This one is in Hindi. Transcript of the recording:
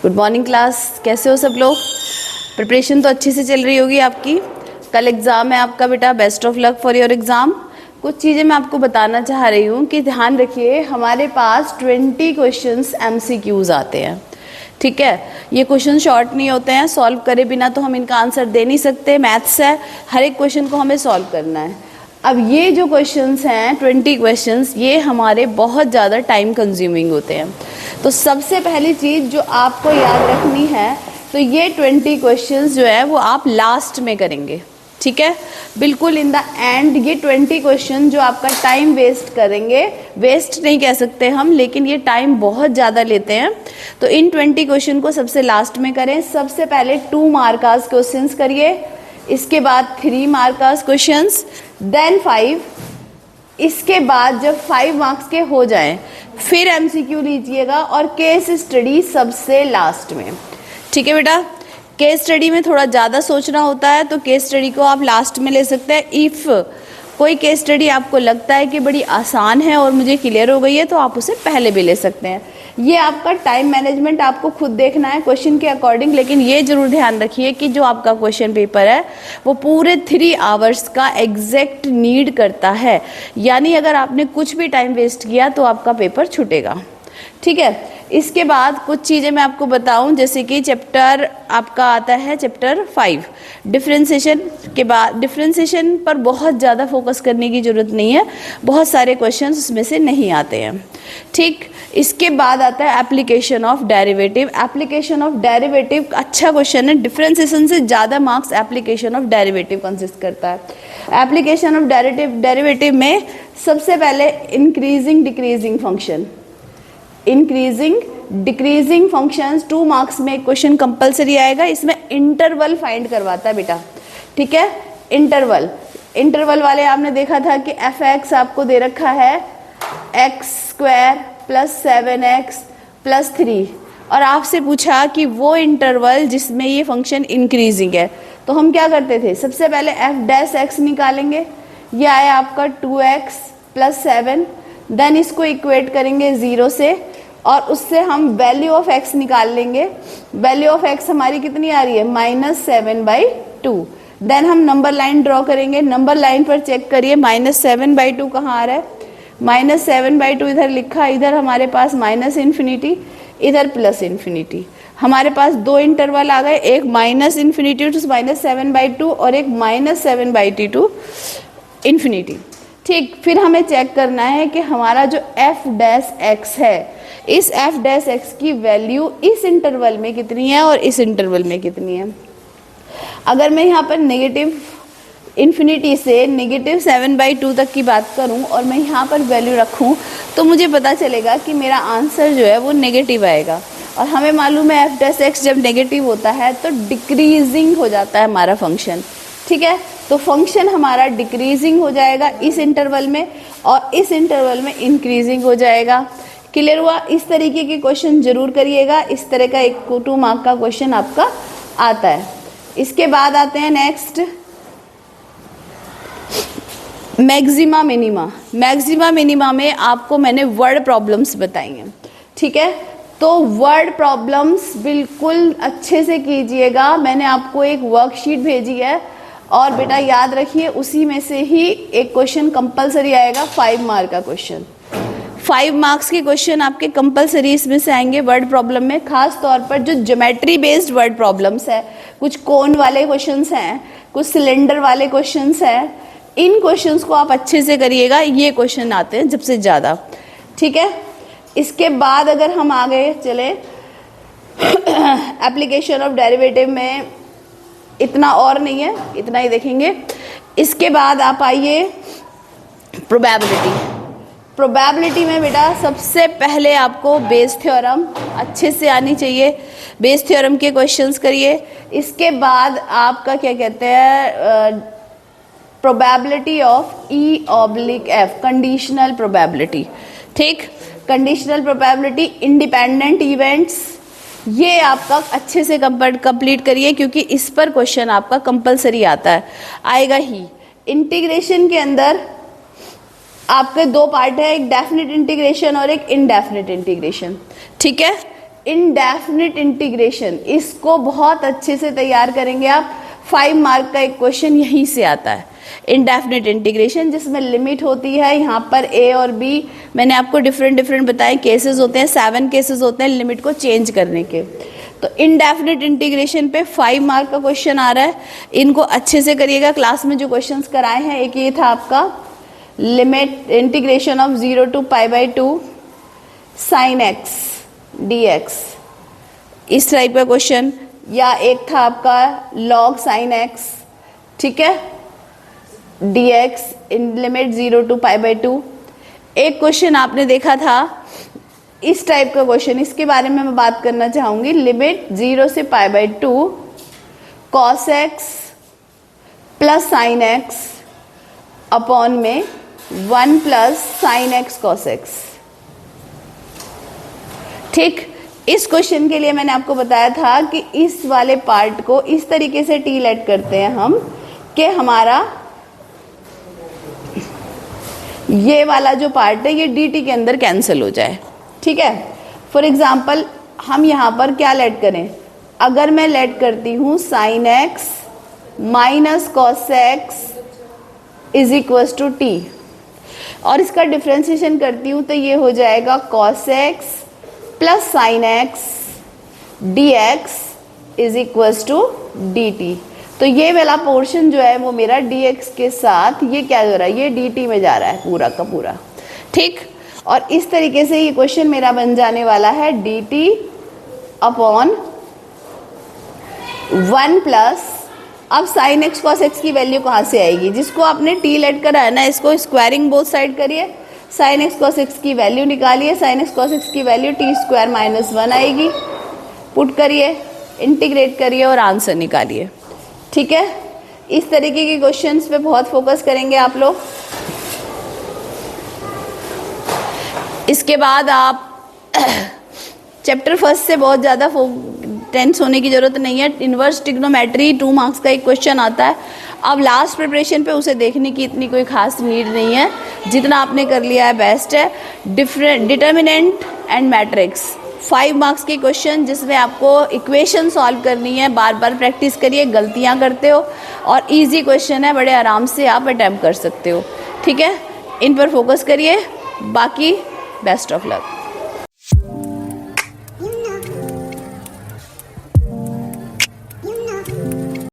गुड मॉर्निंग क्लास, कैसे हो सब लोग? प्रिपरेशन तो अच्छी से चल रही होगी आपकी। कल एग्ज़ाम है आपका बेटा, best of luck for your exam. कुछ चीज़ें मैं आपको बताना चाह रही हूँ कि ध्यान रखिए, हमारे पास 20 क्वेश्चंस MCQs आते हैं, ठीक है। ये क्वेश्चन शॉर्ट नहीं होते हैं, सॉल्व करे बिना तो हम इनका आंसर दे नहीं सकते। मैथ्स है, हर एक क्वेश्चन को हमें सॉल्व करना है। अब ये जो क्वेश्चंस हैं 20 क्वेश्चंस, ये हमारे बहुत ज़्यादा टाइम कंज्यूमिंग होते हैं। तो सबसे पहली चीज़ जो आपको याद रखनी है, तो ये 20 क्वेश्चंस जो है वो आप लास्ट में करेंगे, ठीक है। बिल्कुल इन द एंड ये 20 क्वेश्चन जो आपका टाइम वेस्ट करेंगे, वेस्ट नहीं कह सकते हम, लेकिन ये टाइम बहुत ज़्यादा लेते हैं। तो इन 20 क्वेश्चन को सबसे लास्ट में करें। सबसे पहले 2 मार्कर्स क्वेश्चंस करिए, इसके बाद 3 मार्कर्स क्वेश्चंस, देन 5। इसके बाद जब 5 मार्क्स के हो जाएं फिर MCQ लीजिएगा और केस स्टडी सबसे लास्ट में, ठीक है बेटा। केस स्टडी में थोड़ा ज़्यादा सोचना होता है, तो केस स्टडी को आप लास्ट में ले सकते हैं। इफ़ कोई केस स्टडी आपको लगता है कि बड़ी आसान है और मुझे क्लियर हो गई है, तो आप उसे पहले भी ले सकते हैं। ये आपका टाइम मैनेजमेंट आपको खुद देखना है क्वेश्चन के अकॉर्डिंग, लेकिन ये जरूर ध्यान रखिए कि जो आपका क्वेश्चन पेपर है वो पूरे 3 आवर्स का एग्जैक्ट नीड करता है। यानी अगर आपने कुछ भी टाइम वेस्ट किया तो आपका पेपर छूटेगा, ठीक है। इसके बाद कुछ चीज़ें मैं आपको बताऊं, जैसे कि चैप्टर आपका आता है चैप्टर 5 डिफरेंशिएशन के बाद। डिफरेंशिएशन पर बहुत ज़्यादा फोकस करने की ज़रूरत नहीं है, बहुत सारे क्वेश्चंस उसमें से नहीं आते हैं, ठीक। इसके बाद आता है application of derivative. Application of derivative अच्छा क्वेश्चन है, डिफरेंशिएशन से ज़्यादा marks application of derivative consist करता है। एप्लीकेशन ऑफ डेरिवेटिव में सबसे पहले increasing decreasing function, increasing decreasing functions 2 marks में एक क्वेश्चन कंपलसरी आएगा। इसमें इंटरवल फाइंड करवाता है बेटा, ठीक है। इंटरवल वाले आपने देखा था कि f(x) आपको दे रखा है x² + 7x + 3, और आपसे पूछा कि वो इंटरवल जिसमें ये फंक्शन इंक्रीजिंग है, तो हम क्या करते थे, सबसे पहले f' निकालेंगे। ये आया आपका 2x + 7, देन इसको इक्वेट करेंगे 0 से, और उससे हम वैल्यू ऑफ x निकाल लेंगे। वैल्यू ऑफ x हमारी कितनी आ रही है, -7/2। देन हम नंबर लाइन ड्रॉ करेंगे। नंबर लाइन पर चेक करिए -7/2 कहाँ आ रहा है, -7/2 इधर लिखा, इधर हमारे पास -∞, इधर +∞। हमारे पास 2 इंटरवल आ गए, एक -∞ टू -7/2 और एक -7/2 टू ∞, ठीक। फिर हमें चेक करना है कि हमारा जो f' है, इस f' की वैल्यू इस इंटरवल में कितनी है और इस इंटरवल में कितनी है। अगर मैं यहाँ पर -∞ से -7/2 तक की बात करूँ और मैं यहाँ पर वैल्यू रखूँ, तो मुझे पता चलेगा कि मेरा आंसर जो है वो नेगेटिव आएगा। और हमें मालूम है f' जब नेगेटिव होता है तो डिक्रीजिंग हो जाता है हमारा फंक्शन, ठीक है। तो फंक्शन हमारा डिक्रीजिंग हो जाएगा इस इंटरवल में, और इस इंटरवल में इंक्रीजिंग हो जाएगा। क्लियर हुआ? इस तरीके के क्वेश्चन जरूर करिएगा। इस तरह का एक 2 मार्क का क्वेश्चन आपका आता है। इसके बाद आते हैं next, maxima minima. Maxima minima में आपको मैंने वर्ड प्रॉब्लम्स बताई हैं, ठीक है। तो वर्ड प्रॉब्लम्स बिल्कुल अच्छे से कीजिएगा। मैंने आपको एक वर्कशीट भेजी है, और बेटा याद रखिए उसी में से ही एक क्वेश्चन कंपलसरी आएगा, 5 मार्क का क्वेश्चन। 5 मार्क्स के क्वेश्चन आपके कंपलसरी इसमें से आएंगे वर्ड प्रॉब्लम में, खास तौर पर जो ज्योमेट्री बेस्ड वर्ड प्रॉब्लम्स है, कुछ कोन वाले क्वेश्चंस हैं, कुछ सिलेंडर वाले क्वेश्चंस हैं। इन क्वेश्चंस को आप अच्छे से करिएगा, ये क्वेश्चन आते हैं सबसे ज़्यादा, ठीक है। इसके बाद अगर हम आगे चले एप्लीकेशन ऑफ डेरिवेटिव में इतना और नहीं है, इतना ही देखेंगे। इसके बाद आप आइए प्रोबेबिलिटी में बेटा सबसे पहले आपको बेस थ्योरम अच्छे से आनी चाहिए। बेस थ्योरम के क्वेश्चंस करिए। इसके बाद आपका क्या कहते हैं, probability of E/F, conditional probability, ठीक। कंडीशनल प्रोबेबिलिटी, इंडिपेंडेंट इवेंट्स, ये आपका अच्छे से कंप्लीट करिए, क्योंकि इस पर क्वेश्चन आपका कंपलसरी आता है, आएगा ही। इंटीग्रेशन के अंदर आपके 2 पार्ट है, एक डेफिनेट इंटीग्रेशन और एक इनडेफिनेट इंटीग्रेशन, ठीक है। इनडेफिनिट इंटीग्रेशन, इसको बहुत अच्छे से तैयार करेंगे आप। 5 मार्क का एक क्वेश्चन यहीं से आता है, इनडेफिनिट इंटीग्रेशन, जिसमें लिमिट होती है यहाँ पर a और b। मैंने आपको डिफरेंट बताए केसेस होते हैं, 7 केसेस होते हैं लिमिट को चेंज करने के। तो इनडेफिनिट इंटीग्रेशन पे 5 मार्क का क्वेश्चन आ रहा है, इनको अच्छे से करिएगा। क्लास में जो क्वेश्चंस कराए हैं, एक ये था आपका limit integration of 0 to π/2 sin x dx, इस टाइप का क्वेश्चन, या एक था आपका log sin x, ठीक है, dx इन लिमिट 0 to π/2। एक क्वेश्चन आपने देखा था इस टाइप का क्वेश्चन, इसके बारे में मैं बात करना चाहूंगी। लिमिट 0 से π/2 cos x plus sin x upon में 1 plus sin x cos x, ठीक। इस क्वेश्चन के लिए मैंने आपको बताया था कि इस वाले पार्ट को इस तरीके से टी लेट करते हैं हम कि हमारा ये वाला जो पार्ट है ये dt के अंदर कैंसिल हो जाए, ठीक है। फॉर एग्जाम्पल हम यहाँ पर क्या लेट करें, अगर मैं लेट करती हूँ sin x minus cos x is equal to t, और इसका डिफ्रेंसिएशन करती हूँ तो ये हो जाएगा cos x plus sin x dx is equal to dt। तो ये वाला पोर्शन जो है वो मेरा dx के साथ ये क्या हो रहा है, ये dt में जा रहा है पूरा का पूरा, ठीक। और इस तरीके से ये क्वेश्चन मेरा बन जाने वाला है dt अपॉन 1 प्लस, अब sin x cos x की वैल्यू कहाँ से आएगी, जिसको आपने t लेट करा है ना, इसको स्क्वायरिंग बोथ साइड करिए, sin x cos x की वैल्यू निकालिए, sin x cos x की वैल्यू t² - 1 आएगी, पुट करिए, इंटीग्रेट करिए और आंसर निकालिए, ठीक है। इस तरीके के क्वेश्चंस पे बहुत फोकस करेंगे आप लोग। इसके बाद आप चैप्टर फर्स्ट से बहुत ज़्यादा टेंस होने की ज़रूरत नहीं है। इन्वर्स ट्रिग्नोमेट्री 2 मार्क्स का एक क्वेश्चन आता है, अब लास्ट प्रिपरेशन पे उसे देखने की इतनी कोई खास नीड नहीं है, जितना आपने कर लिया है बेस्ट है। डिटर्मिनेंट एंड मैट्रिक्स 5 मार्क्स के क्वेश्चन, जिसमें आपको इक्वेशन सॉल्व करनी है, बार बार प्रैक्टिस करिए, गलतियाँ करते हो और इजी क्वेश्चन है, बड़े आराम से आप अटैम्प्ट कर सकते हो, ठीक है। इन पर फोकस करिए, बाकी बेस्ट ऑफ लक।